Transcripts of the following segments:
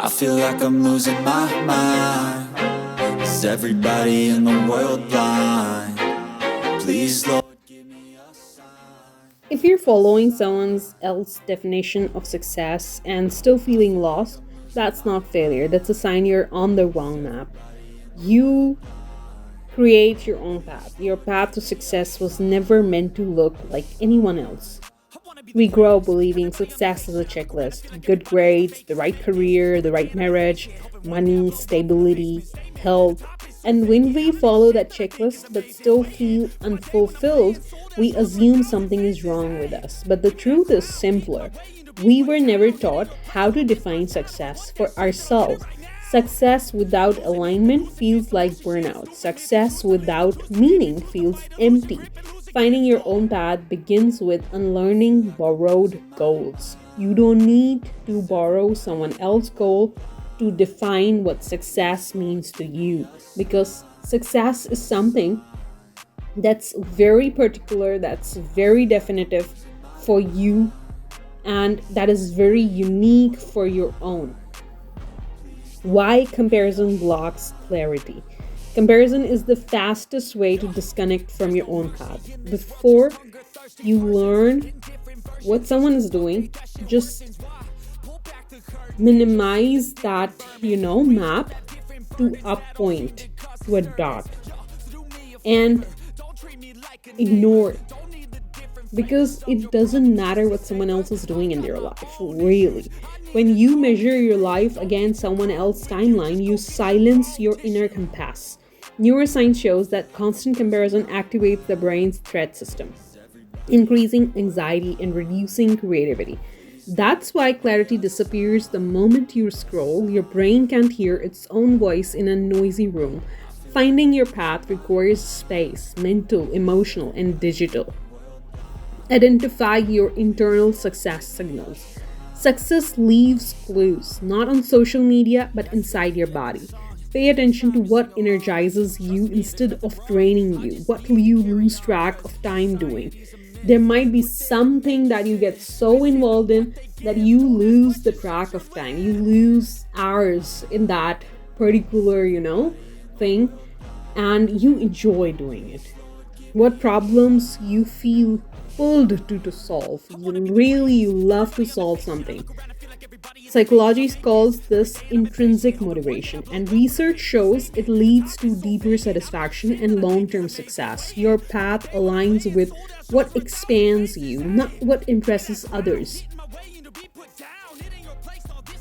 I feel like I'm losing my mind. Is everybody in the world blind? Please, Lord, give me a sign. If you're following someone else's definition of success and still feeling lost, that's not failure. That's a sign you're on the wrong map. You create your own path. Your path to success was never meant to look like anyone else. We grow up believing success is a checklist: good grades, the right career, the right marriage, money, stability, health. And when we follow that checklist but still feel unfulfilled, we assume something is wrong with us. But the truth is simpler. We were never taught how to define success for ourselves. Success without alignment feels like burnout. Success without meaning feels empty. Finding your own path begins with unlearning borrowed goals. You don't need to borrow someone else's goal to define what success means to you, because success is something that's very particular, that's very definitive for you, and that is very unique for your own. Why comparison blocks clarity? Comparison is the fastest way to disconnect from your own path. Before you learn what someone is doing, just minimize that, map to a point, to a dot, and ignore it. Because it doesn't matter what someone else is doing in their life, really. When you measure your life against someone else's timeline, you silence your inner compass. Neuroscience shows that constant comparison activates the brain's threat system, increasing anxiety and reducing creativity. That's why clarity disappears the moment you scroll. Your brain can't hear its own voice in a noisy room. Finding your path requires space, mental, emotional, and digital. Identify your internal success signals. Success leaves clues, not on social media, but inside your body. Pay attention to what energizes you instead of draining you. What do you lose track of time doing? There might be something that you get so involved in that you lose the track of time. You lose hours in that particular, thing, and you enjoy doing it. What problems you feel pulled to solve. You love to solve something. Psychology calls this intrinsic motivation, and research shows it leads to deeper satisfaction and long term success. Your path aligns with what expands you, not what impresses others.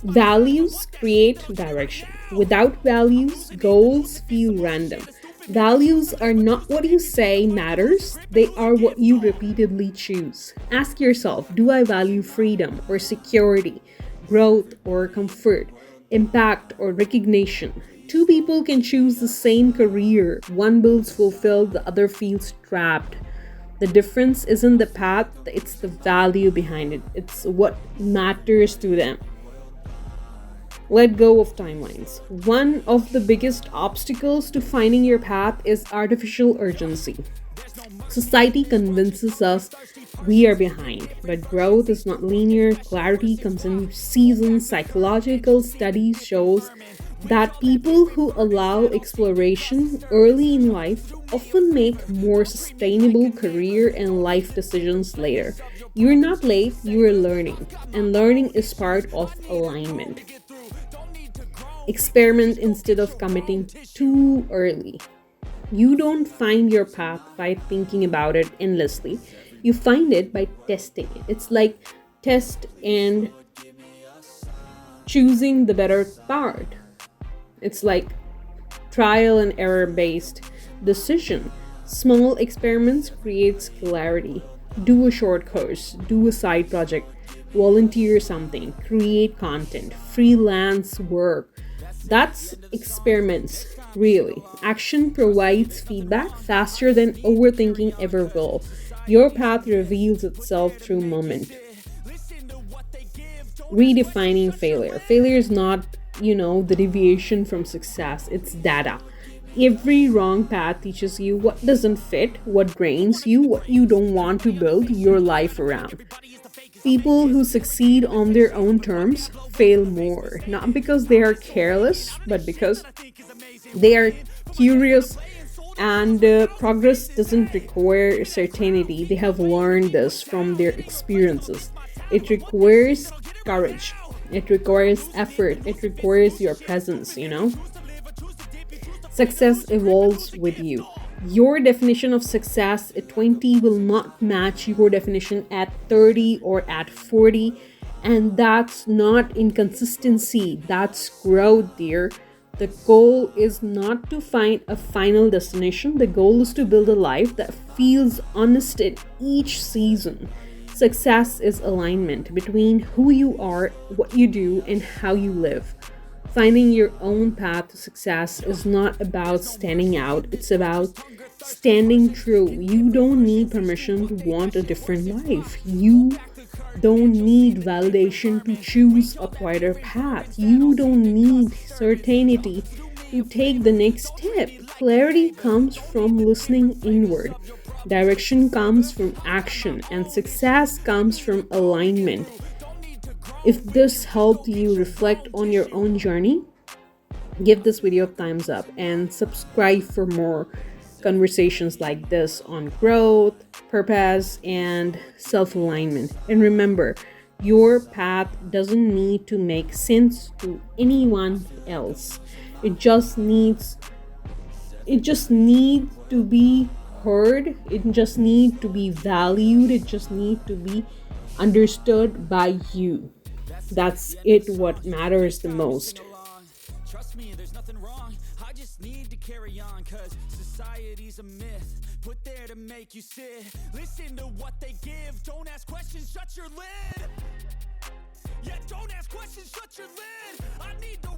Values create direction. Without values, goals feel random. Values are not what you say matters, they are what you repeatedly choose. Ask yourself, do I value freedom or security, growth or comfort, impact or recognition? Two people can choose the same career. One feels fulfilled, the other feels trapped. The difference isn't the path, it's the value behind it. It's what matters to them. Let go of timelines. One of the biggest obstacles to finding your path is artificial urgency. Society convinces us we are behind, but growth is not linear. Clarity comes in seasons. Psychological studies shows that people who allow exploration early in life often make more sustainable career and life decisions later. You're not late, you are learning, and learning is part of alignment. Experiment instead of committing too early. You don't find your path by thinking about it endlessly. You find it by testing it. It's like test and choosing the better part. It's like trial and error based decision. Small experiments creates clarity. Do a short course, do a side project, volunteer something, create content, freelance work. That's experiments, really. Action provides feedback faster than overthinking ever will. Your path reveals itself through moment. Redefining failure. Failure is not, the deviation from success, it's data. Every wrong path teaches you what doesn't fit, what drains you, what you don't want to build your life around. People who succeed on their own terms fail more, not because they are careless, but because they are curious, and progress doesn't require certainty. They have learned this from their experiences. It requires courage, it requires effort, it requires your presence. Success evolves with you. Your definition of success at 20 will not match your definition at 30 or at 40. And that's not inconsistency, that's growth, dear. The goal is not to find a final destination, the goal is to build a life that feels honest in each season. Success is alignment between who you are, what you do, and how you live. Finding your own path to success is not about standing out, it's about standing true. You don't need permission to want a different life. You don't need validation to choose a quieter path. You don't need certainty to take the next step. Clarity comes from listening inward. Direction comes from action, and success comes from alignment. If this helped you reflect on your own journey, give this video a thumbs up and subscribe for more conversations like this on growth, purpose, and self-alignment. And remember, your path doesn't need to make sense to anyone else. It just needs to be heard. It just needs to be valued. It just needs to be understood by you. That's it, what matters the most. Trust me, there's nothing wrong. I just need to carry on, cause society's a myth put there to make you sit. Listen to what they give. Don't ask questions, shut your lid. Yeah, don't ask questions, shut your lid. I need the